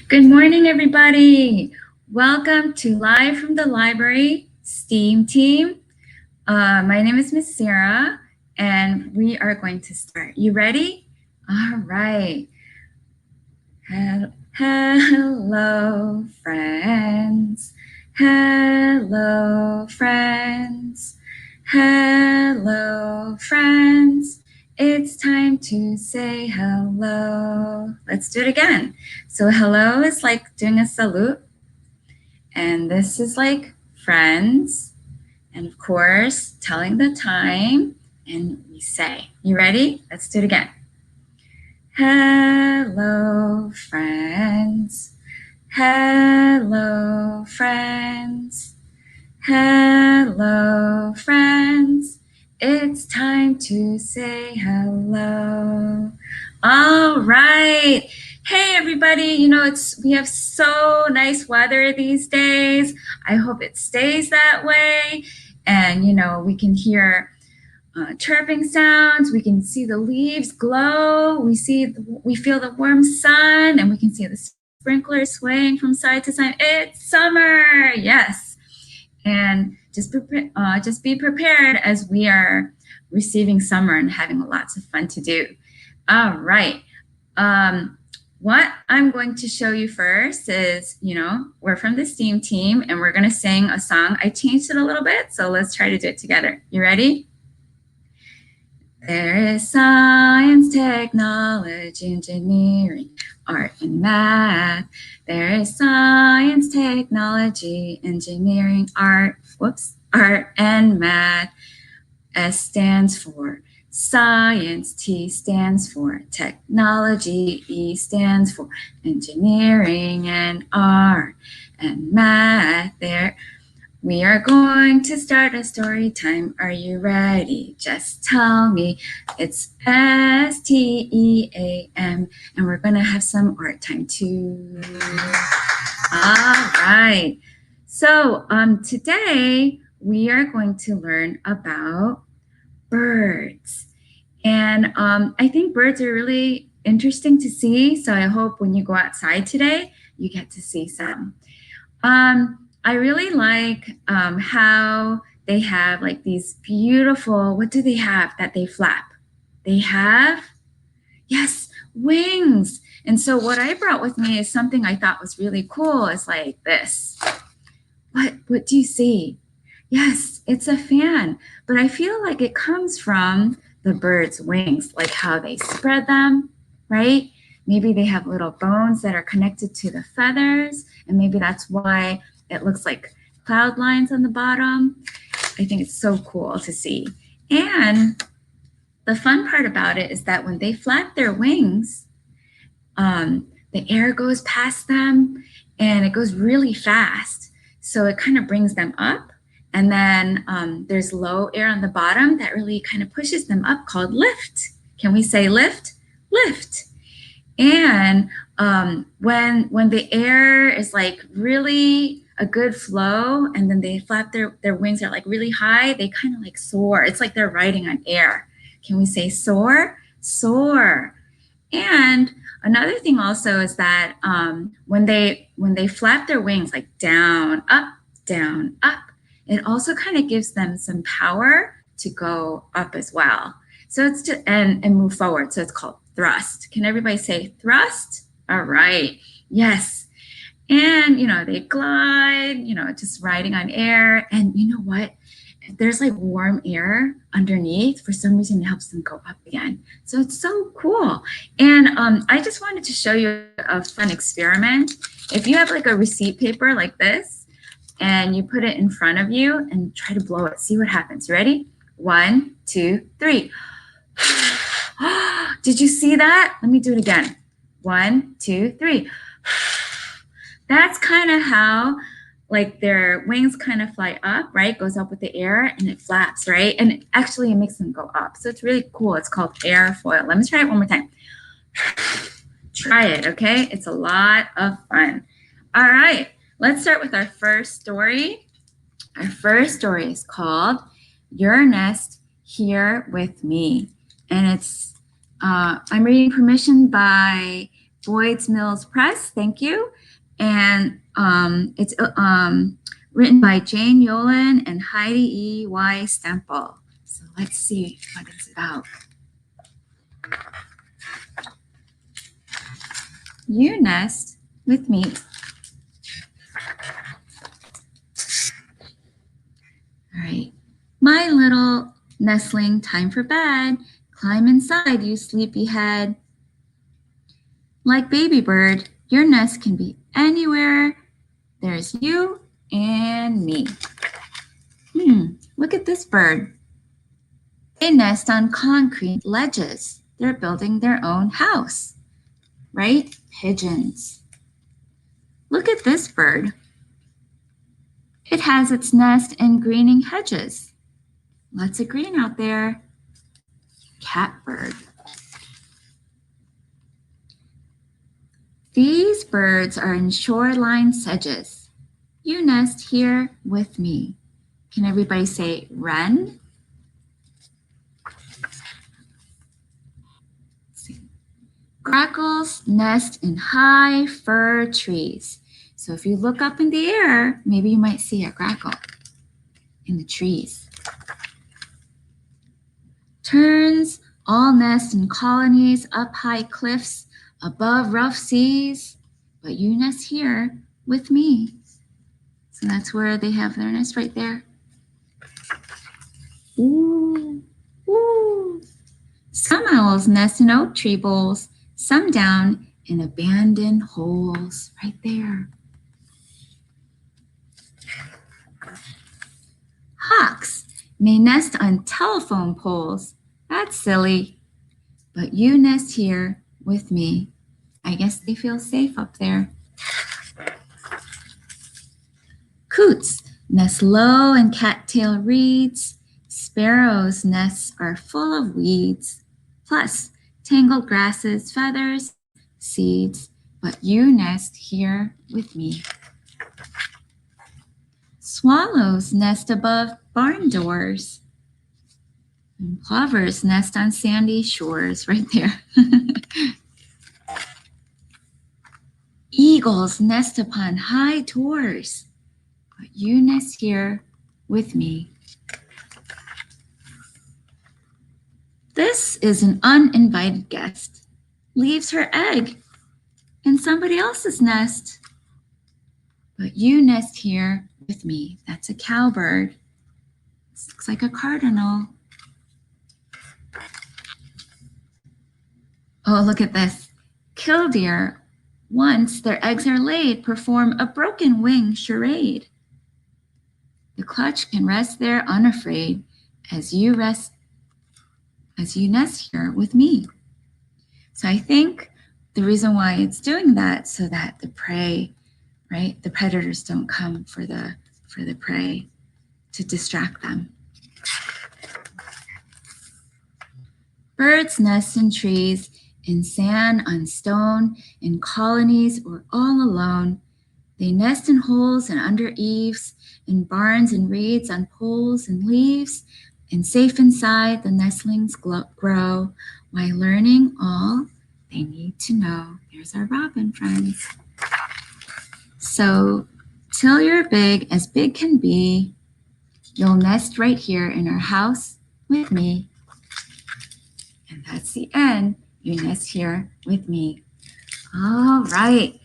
Good morning, everybody. Welcome to Live from the Library STEAM team. My name is Miss Sarah, and we are going to start. You ready? All right. Hello, friends. Hello, friends. Hello, friends. It's time to say hello. Let's do it again. So hello is like doing a salute. And this is like friends. And of course, telling the time. And we say, you ready? Let's do it again. Hello, friends. Hello, friends. Hello, friends. It's time to say hello. All right. Hey, everybody. You know, we have so nice weather these days. I hope it stays that way. And, you know, we can hear chirping sounds. We can see the leaves glow. We feel the warm sun, and we can see the sprinklers swaying from side to side. It's summer, yes. And just be prepared as we are receiving summer and having lots of fun to do. All right. What I'm going to show you first is, you know, we're from the STEAM team, and we're going to sing a song. I changed it a little bit, so let's try to do it together. You ready? There is science, technology, engineering, art, and math. There is science, technology, engineering, art, and math. S stands for science, T stands for technology, E stands for engineering, and art, and math. We are going to start a story time. Are you ready? Just tell me. It's STEAM, and we're going to have some art time too. All right. So today we are going to learn about birds. And I think birds are really interesting to see. So I hope when you go outside today, you get to see some. I really like how they have like these beautiful, what do they have that they flap? They have, yes, wings. And so what I brought with me is something I thought was really cool. It's like this. What do you see? Yes, it's a fan, but I feel like it comes from the bird's wings, like how they spread them, right? Maybe they have little bones that are connected to the feathers, and maybe that's why it looks like cloud lines on the bottom. I think it's so cool to see. And the fun part about it is that when they flap their wings, the air goes past them and it goes really fast. So it kind of brings them up. And then there's low air on the bottom that really kind of pushes them up, called lift. Can we say lift? Lift. And when the air is like really a good flow, and then they flap their wings are like really high, they kind of like soar. It's like they're riding on air. Can we say soar? Soar. And another thing also is that when they flap their wings like down, up, it also kind of gives them some power to go up as well. So it's and move forward. So it's called thrust. Can everybody say thrust? All right. Yes. And, you know, they glide, you know, just riding on air. And you know what? There's like warm air underneath. For some reason, it helps them go up again. So it's so cool. And I just wanted to show you a fun experiment. If you have like a receipt paper like this, and you put it in front of you and try to blow it, see what happens. Ready? 1, 2, 3. Did you see that? Let me do it again. 1, 2, 3. That's kind of how like their wings kind of fly up, right? Goes up with the air and it flaps, right? And actually it makes them go up. So it's really cool. It's called airfoil. Let me try it one more time. Try it, okay? It's a lot of fun. All right, let's start with our first story. Our first story is called Your Nest Here With Me. And it's, I'm reading permission by Boyd's Mills Press. Thank you. And it's written by Jane Yolen and Heidi E. Y. Stemple. So let's see what it's about. You nest with me. All right. My little nestling, time for bed. Climb inside, you sleepyhead. Like baby bird, your nest can be anywhere. There's you and me. Look at this bird. They nest on concrete ledges. They're building their own house, right? Pigeons. Look at this bird. It has its nest in greening hedges. Lots of green out there. Catbird. These birds are in shoreline sedges. You nest here with me. Can everybody say wren? Grackles nest in high fir trees. So if you look up in the air, maybe you might see a grackle in the trees. Terns all nest in colonies up high cliffs above rough seas, but you nest here with me. So that's where they have their nest right there. Ooh, ooh. Some owls nest in oak tree boles, some down in abandoned holes right there. Hawks may nest on telephone poles. That's silly, but you nest here with me. I guess they feel safe up there. Coots nest low in cattail reeds. Sparrows' nests are full of weeds, plus tangled grasses, feathers, seeds, but you nest here with me. Swallows nest above barn doors. And plovers nest on sandy shores right there. Eagles nest upon high tors, but you nest here with me. This is an uninvited guest. Leaves her egg in somebody else's nest, but you nest here with me. That's a cowbird. This looks like a cardinal. Oh, look at this. Killdeer, once their eggs are laid, perform a broken wing charade. The clutch can rest there unafraid as you nest here with me. So I think the reason why it's doing that so that the prey, right, the predators don't come for the prey to distract them. Birds nest in trees, in sand, on stone, in colonies, or all alone. They nest in holes and under eaves, in barns and reeds, on poles and leaves, and safe inside the nestlings grow, while learning all they need to know. There's our robin friends. So till you're big as big can be, you'll nest right here in our house with me. And that's the end. You nest here with me. All right.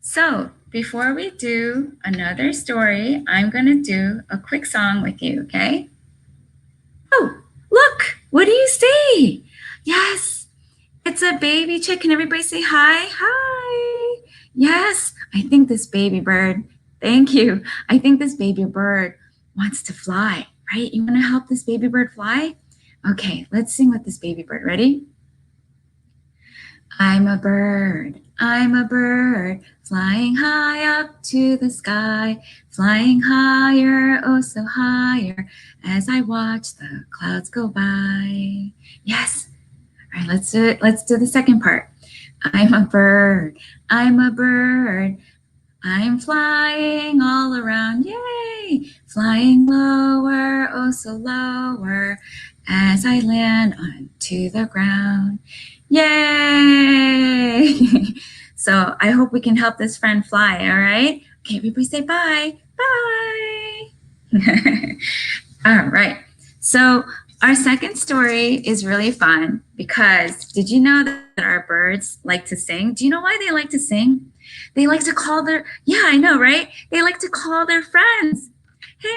So before we do another story, I'm going to do a quick song with you, okay? Oh, look, what do you see? Yes, it's a baby chicken. Everybody say hi. Hi. Yes, I think this baby bird, thank you. I think this baby bird wants to fly, right? You want to help this baby bird fly? Okay, let's sing with this baby bird. Ready? I'm a bird, flying high up to the sky, flying higher, oh so higher, as I watch the clouds go by. Yes. All right, let's do it. Let's do the second part. I'm a bird, I'm flying all around, yay! Flying lower, oh so lower, as I land onto the ground. Yay! So I hope we can help this friend fly, all right? Okay, everybody say bye. Bye. All right. So our second story is really fun because did you know that our birds like to sing? Do you know why they like to sing? They like to call their, yeah, I know, right? They like to call their friends. Hey,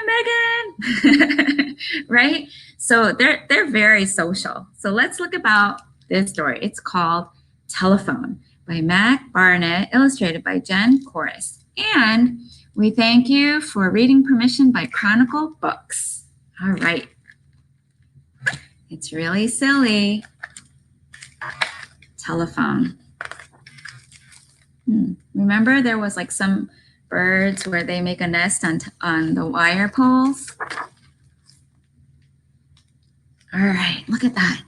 Megan, right? So they're very social. So let's look about this story. It's called Telephone by Mac Barnett, illustrated by Jen Corris. And we thank you for reading permission by Chronicle Books. All right. It's really silly. Telephone. Remember there was like some birds where they make a nest on the wire poles? All right, look at that.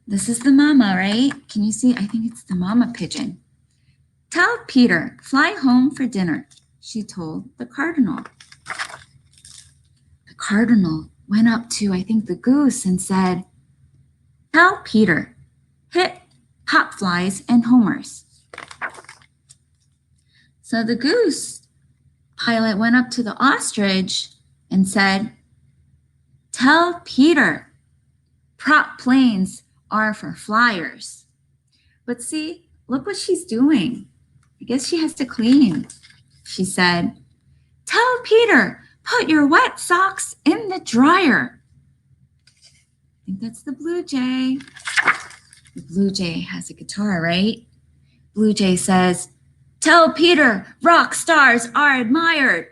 This is the mama, right? Can you see? I think it's the mama pigeon. Tell Peter, fly home for dinner, she told the cardinal. The cardinal went up to, I think, the goose and said, tell Peter, hit hopflies and homers. So the goose pilot went up to the ostrich and said, tell Peter, prop planes are for flyers. But see, look what she's doing. I guess she has to clean. She said, tell Peter, put your wet socks in the dryer. I think that's the blue jay. The blue jay has a guitar, right? Blue jay says, tell Peter, rock stars are admired.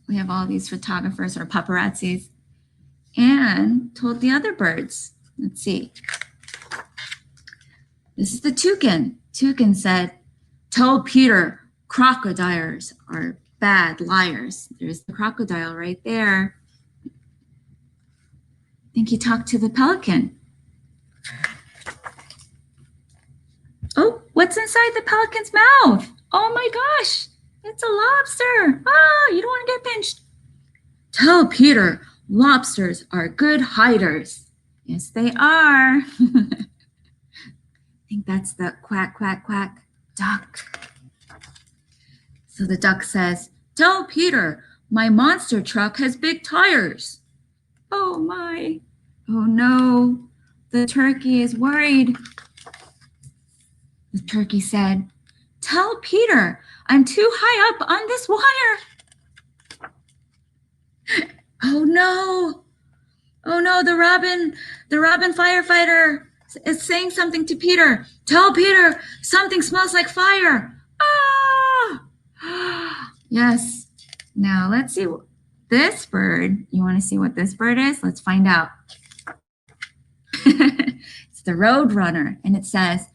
We have all these photographers or paparazzis. And told the other birds. Let's see. This is the toucan. Toucan said, tell Peter, crocodiles are bad liars. There's the crocodile right there. I think he talked to the pelican. Oh, what's inside the pelican's mouth? Oh my gosh, it's a lobster. Ah, you don't want to get pinched. Tell Peter, lobsters are good hiders. Yes, they are. I think that's the quack, quack, quack duck. So the duck says, tell Peter, my monster truck has big tires. Oh my, oh no, the turkey is worried. The turkey said, tell Peter, I'm too high up on this wire. Oh no, the robin firefighter is saying something to Peter. Tell Peter, something smells like fire. Ah! Yes. Now let's see this bird. You want to see what this bird is? Let's find out. It's the roadrunner, and it says,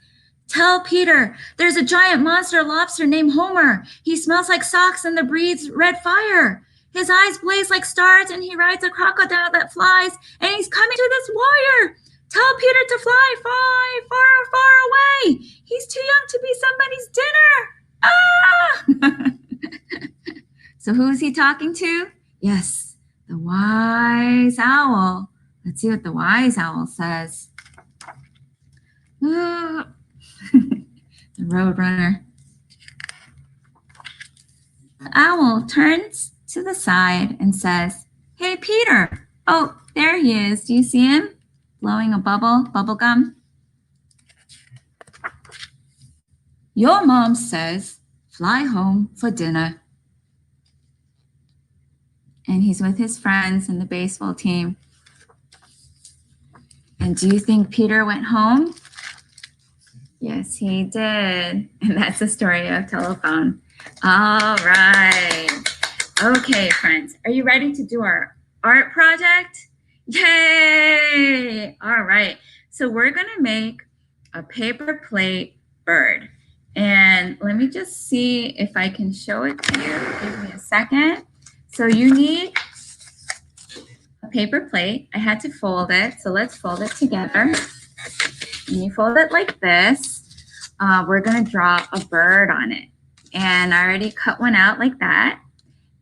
tell Peter, there's a giant monster lobster named Homer. He smells like socks and breathes red fire. His eyes blaze like stars, and he rides a crocodile that flies, and he's coming to this wire. Tell Peter to fly far, far, far away. He's too young to be somebody's dinner. Ah! So who is he talking to? Yes, the wise owl. Let's see what the wise owl says. The roadrunner. The owl turns to the side and says, hey, Peter. Oh, there he is. Do you see him? Blowing a bubble gum. Your mom says, fly home for dinner. And he's with his friends in the baseball team. And do you think Peter went home? Yes, he did. And that's the story of Telephone. All right. Okay, friends, are you ready to do our art project? Yay! All right. So we're going to make a paper plate bird. And let me just see if I can show it to you. Give me a second. So you need a paper plate. I had to fold it. So let's fold it together. And you fold it like this. We're going to draw a bird on it. And I already cut one out like that.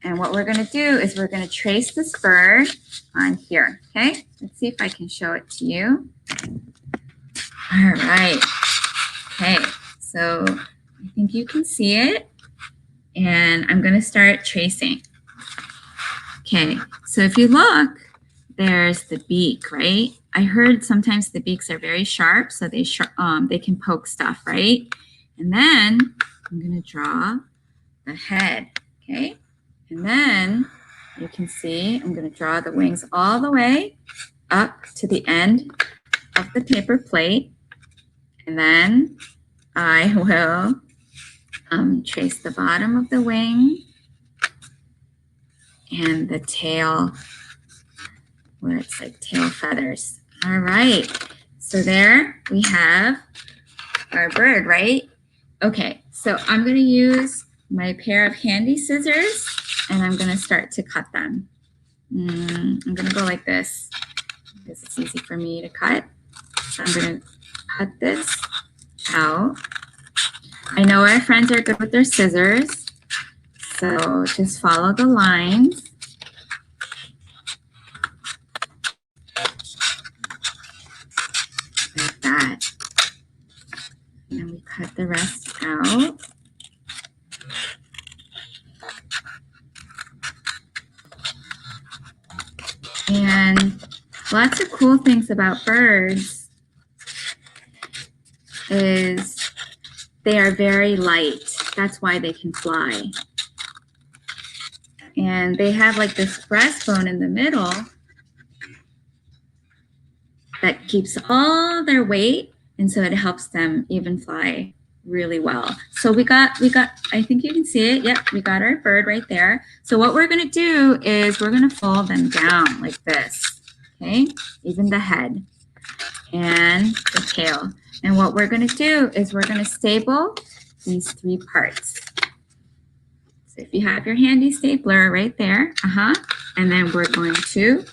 And what we're going to do is we're going to trace this bird on here. Okay, let's see if I can show it to you. All right. Okay, so I think you can see it. And I'm going to start tracing. Okay, so if you look, there's the beak, right? I heard sometimes the beaks are very sharp, so they can poke stuff, right? And then I'm going to draw the head, okay? And then you can see I'm going to draw the wings all the way up to the end of the paper plate. And then I will trace the bottom of the wing and the tail, where it's like tail feathers. All right, so there we have our bird, right? Okay, so I'm going to use my pair of handy scissors and I'm going to start to cut them. I'm going to go like this because it's easy for me to cut. So I'm going to cut this out. I know our friends are good with their scissors, so just follow the lines. Like that. And then we cut the rest out. And lots of cool things about birds is they are very light. That's why they can fly. And they have like this breastbone in the middle that keeps all their weight, and so it helps them even fly really well. So we got, I think you can see it. Yep, we got our bird right there. So what we're gonna do is we're gonna fold them down like this, okay? Even the head and the tail. And what we're gonna do is we're gonna staple these three parts. So if you have your handy stapler right there, and then we're going to,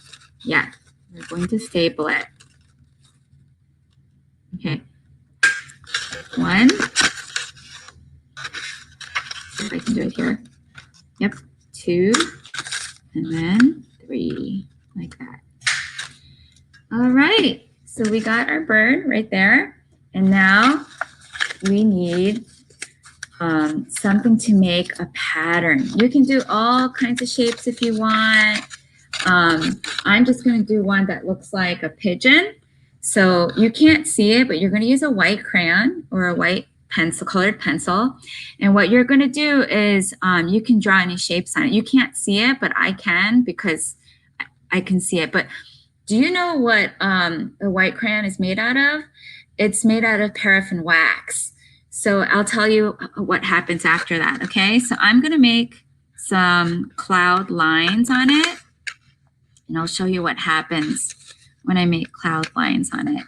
we're going to staple it. Okay, one, if I can do it here. Yep, two, and then three, like that. All right, so we got our bird right there. And now we need something to make a pattern. You can do all kinds of shapes if you want. I'm just going to do one that looks like a pigeon. So you can't see it, but you're going to use a white crayon or a white pencil, colored pencil. And what you're going to do is you can draw any shapes on it. You can't see it, but I can because I can see it. But do you know what a white crayon is made out of? It's made out of paraffin wax. So I'll tell you what happens after that, okay? So I'm going to make some cloud lines on it, and I'll show you what happens when I make cloud lines on it.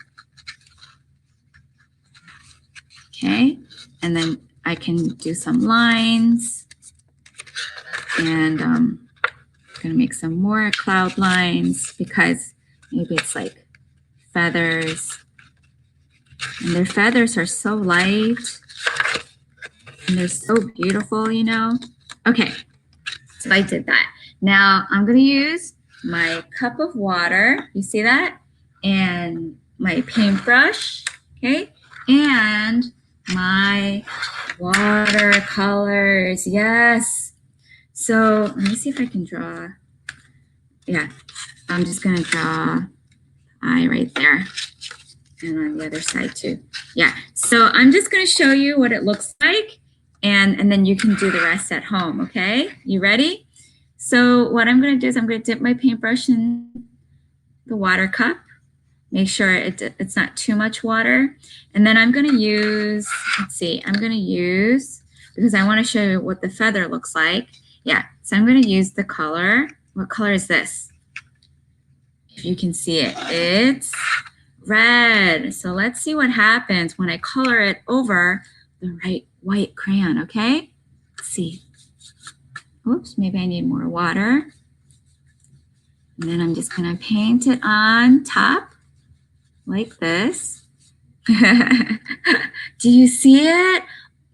Okay, and then I can do some lines, and I'm going to make some more cloud lines because maybe it's like feathers. And their feathers are so light and they're so beautiful, you know. Okay, so I did that. Now I'm going to use my cup of water. You see that? And my paintbrush, okay? And my watercolors, yes. So let me see if I can draw. Yeah, I'm just going to draw eye right there. And on the other side too. Yeah, so I'm just going to show you what it looks like, and then you can do the rest at home, okay? You ready? So what I'm going to do is I'm going to dip my paintbrush in the water cup. Make sure it's not too much water. And then I'm going to use, let's see, I'm going to use, because I want to show you what the feather looks like. Yeah, so I'm going to use the color. What color is this? If you can see it, it's red. So let's see what happens when I color it over the right white crayon, okay? Let's see. Oops, maybe I need more water. And then I'm just gonna paint it on top like this. Do you see it?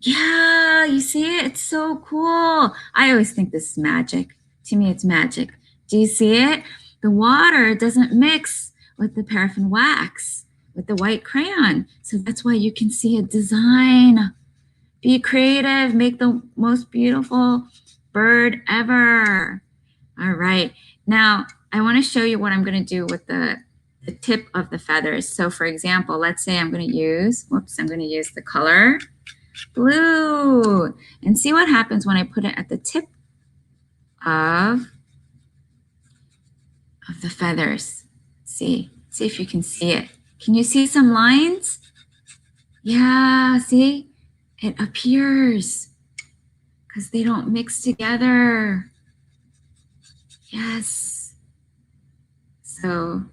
Yeah, you see it? It's so cool. I always think this is magic. To me, it's magic. Do you see it? The water doesn't mix with the paraffin wax, with the white crayon. So that's why you can see a design. Be creative. Make the most beautiful bird ever. All right. Now, I want to show you what I'm going to do with the tip of the feathers. So for example, let's say I'm going to use the color blue. And see what happens when I put it at the tip of the feathers. See if you can see it. Can you see some lines? Yeah, see? It appears because they don't mix together. Yes. So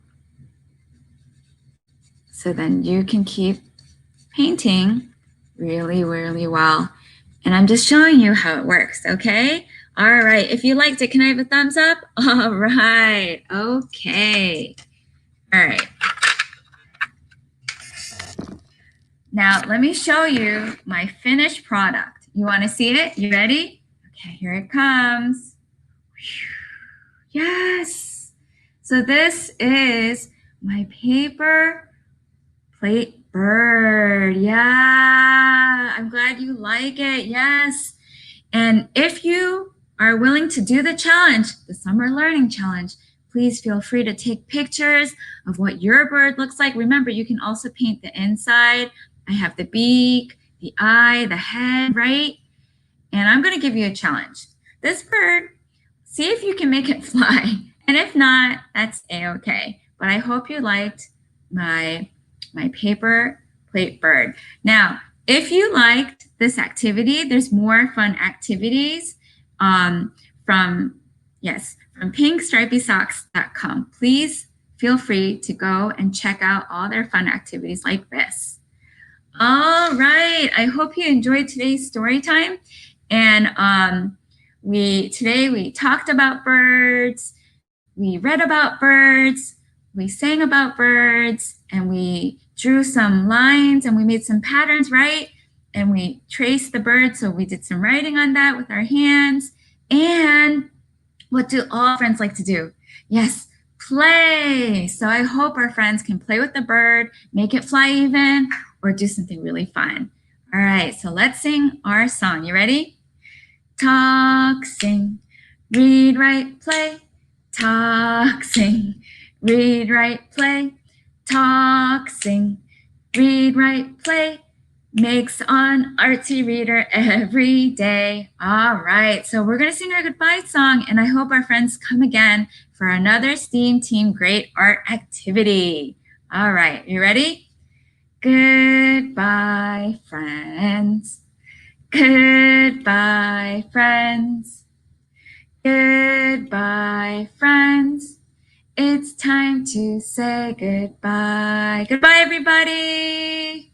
then you can keep painting really, really well. And I'm just showing you how it works, okay? All right, if you liked it, can I have a thumbs up? All right, okay. All right. Now, let me show you my finished product. You want to see it? You ready? Okay, here it comes. Yes. So this is my paper plate bird. Yeah, I'm glad you like it. Yes. And if you are willing to do the challenge, the Summer Learning Challenge, please feel free to take pictures of what your bird looks like. Remember, you can also paint the inside. I have the beak, the eye, the head, right? And I'm going to give you a challenge. This bird, see if you can make it fly. And if not, that's a-okay. But I hope you liked my paper plate bird. Now, if you liked this activity, there's more fun activities from pinkstripysocks.com. Please feel free to go and check out all their fun activities like this. All right, I hope you enjoyed today's story time. And today we talked about birds, we read about birds, we sang about birds, and we drew some lines and we made some patterns, right? And we traced the bird, so we did some writing on that with our hands. And what do all friends like to do? Yes, play. So I hope our friends can play with the bird, make it fly even, or do something really fun. All right, so let's sing our song. You ready? Talk, sing, read, write, play. Talk, sing, read, write, play. Talk, sing, read, write, play. Makes an artsy reader every day. All right, so we're going to sing our goodbye song, and I hope our friends come again for another STEAM Team Great Art activity. All right, you ready? Goodbye, friends. Goodbye, friends. Goodbye, friends. It's time to say goodbye. Goodbye, everybody.